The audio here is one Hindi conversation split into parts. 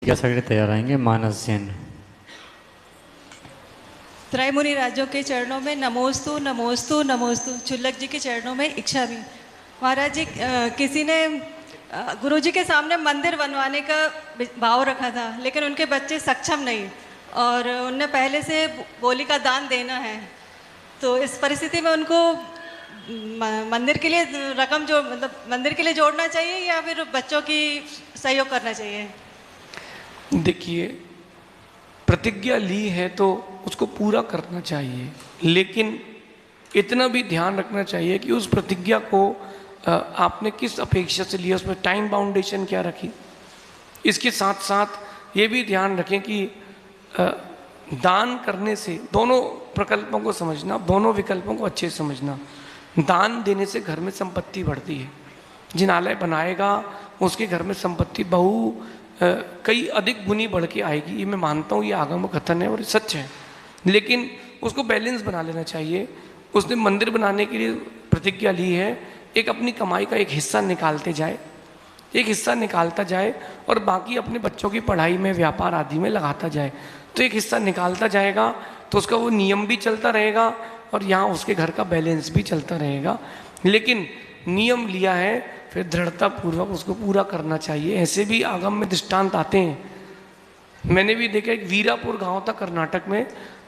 क्या सगळे तैयार आएंगे? मानस जैन। त्रयमुनि राजों के चरणों में नमोस्तु नमोस्तु नमोस्तु। चुल्लक जी के चरणों में इच्छा भी। महाराज जी, किसी ने गुरु जी के सामने मंदिर बनवाने का भाव रखा था, लेकिन उनके बच्चे सक्षम नहीं और उनने पहले से बोली का दान देना है। तो इस परिस्थिति में उनको मंदिर के लिए रकम जो मतलब मंदिर के लिए जोड़ना चाहिए या फिर बच्चों की सहयोग करना चाहिए? देखिए, प्रतिज्ञा ली है तो उसको पूरा करना चाहिए, लेकिन इतना भी ध्यान रखना चाहिए कि उस प्रतिज्ञा को आपने किस अपेक्षा से लिया, उसमें टाइम बाउंडेशन क्या रखी। इसके साथ साथ ये भी ध्यान रखें कि दान करने से दोनों प्रकल्पों को समझना, दोनों विकल्पों को अच्छे समझना। दान देने से घर में संपत्ति बढ़ती है। जिनालय बनाएगा उसके घर में संपत्ति कई अधिक गुनी बढ़ के आएगी। ये मैं मानता हूँ, ये आगम कथन है और सच है, लेकिन उसको बैलेंस बना लेना चाहिए। उसने मंदिर बनाने के लिए प्रतिज्ञा ली है, एक अपनी कमाई का एक हिस्सा निकालते जाए, एक हिस्सा निकालता जाए और बाकी अपने बच्चों की पढ़ाई में, व्यापार आदि में लगाता जाए। तो एक हिस्सा निकालता जाएगा तो उसका वो नियम भी चलता रहेगा और यहाँ उसके घर का बैलेंस भी चलता रहेगा। लेकिन नियम लिया है, फिर दृढ़ता पूर्वक उसको पूरा करना चाहिए। ऐसे भी आगम में दृष्टांत आते हैं। मैंने भी देखा, एक वीरापुर गांव था कर्नाटक में,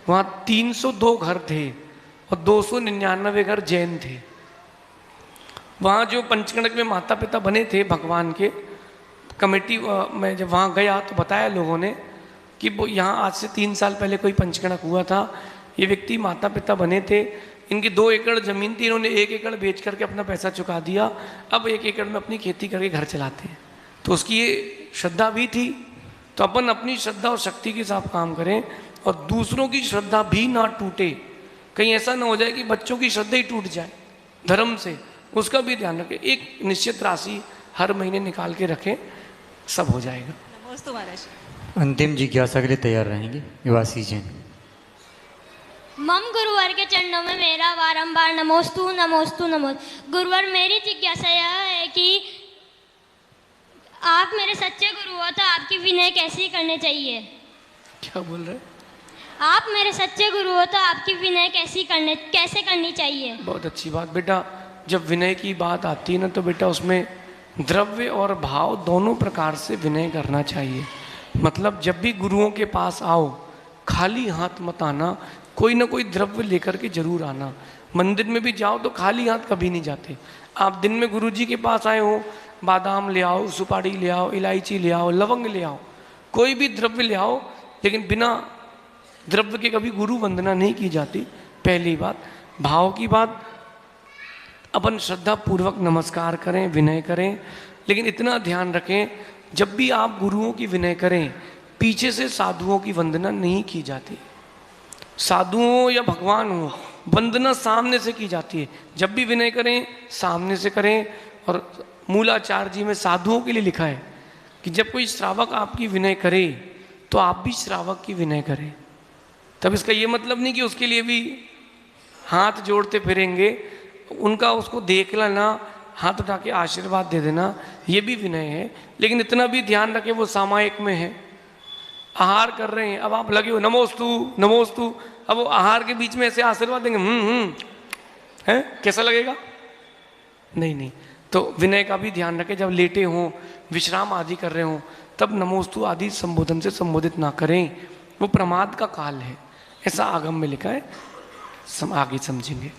वहाँ 302 घर थे और 299 घर जैन थे। वहाँ जो पंचकणक में माता पिता बने थे भगवान के, कमेटी में जब वहाँ गया तो बताया लोगों ने कि वो यहाँ आज से 3 साल पहले कोई पंचकणक हुआ था। ये व्यक्ति माता पिता बने थे, इनकी 2 एकड़ ज़मीन थी, इन्होंने 1 एकड़ बेच करके अपना पैसा चुका दिया। अब 1 एकड़ में अपनी खेती करके घर चलाते हैं। तो उसकी ये श्रद्धा भी थी। तो अपन अपनी श्रद्धा और शक्ति के साथ काम करें और दूसरों की श्रद्धा भी ना टूटे। कहीं ऐसा ना हो जाए कि बच्चों की श्रद्धा ही टूट जाए धर्म से, उसका भी ध्यान रखें। एक निश्चित राशि हर महीने निकाल के रखें, सब हो जाएगा। नमोस्तु महाराज। अंतिम जिज्ञासा के लिए तैयार रहेंगे निवासी जैन। मम गुरुवर के चरणों में मेरा बारंबार नमोस्तु नमोस्तु नमोस्तु। गुरुवर, मेरी जिज्ञासा यह है कि आप मेरे सच्चे गुरु हो तो आपकी विनय कैसे करने चाहिए? क्या बोल रहे? आप मेरे सच्चे गुरु हो तो आपकी विनय कैसे करनी चाहिए? बहुत अच्छी बात बेटा। जब विनय की बात आती है ना, तो बेटा उसमें द्रव्य और भाव दोनों प्रकार से विनय करना चाहिए। मतलब जब भी गुरुओं के पास आओ, खाली हाथ मत आना, कोई ना कोई द्रव्य लेकर के जरूर आना। मंदिर में भी जाओ तो खाली हाथ कभी नहीं जाते। आप दिन में गुरु जी के पास आए हो, बादाम ले आओ, सुपारी ले आओ, इलायची ले आओ, लवंग ले आओ, कोई भी द्रव्य ले आओ, लेकिन बिना द्रव्य के कभी गुरु वंदना नहीं की जाती। पहली बात। भाव की बात, अपन श्रद्धा पूर्वक नमस्कार करें, विनय करें, लेकिन इतना ध्यान रखें, जब भी आप गुरुओं की विनय करें, पीछे से साधुओं की वंदना नहीं की जाती। साधुओं या भगवान हो, वंदना सामने से की जाती है। जब भी विनय करें सामने से करें। और मूलाचार्य जी में साधुओं के लिए लिखा है कि जब कोई श्रावक आपकी विनय करे तो आप भी श्रावक की विनय करें। तब इसका ये मतलब नहीं कि उसके लिए भी हाथ जोड़ते फिरेंगे, उनका उसको देख लेना, हाथ उठा के आशीर्वाद दे देना, ये भी विनय है। लेकिन इतना भी ध्यान रखें वो सामायिक में है। आहार कर रहे हैं, अब आप लगे हो नमोस्तु नमोस्तु, अब वो आहार के बीच में ऐसे आशीर्वाद देंगे, है कैसा लगेगा? नहीं नहीं। तो विनय का भी ध्यान रखें। जब लेटे हों, विश्राम आदि कर रहे हों, तब नमोस्तु आदि संबोधन से संबोधित ना करें, वो प्रमाद का काल है, ऐसा आगम में लिखा है। आगे समझेंगे।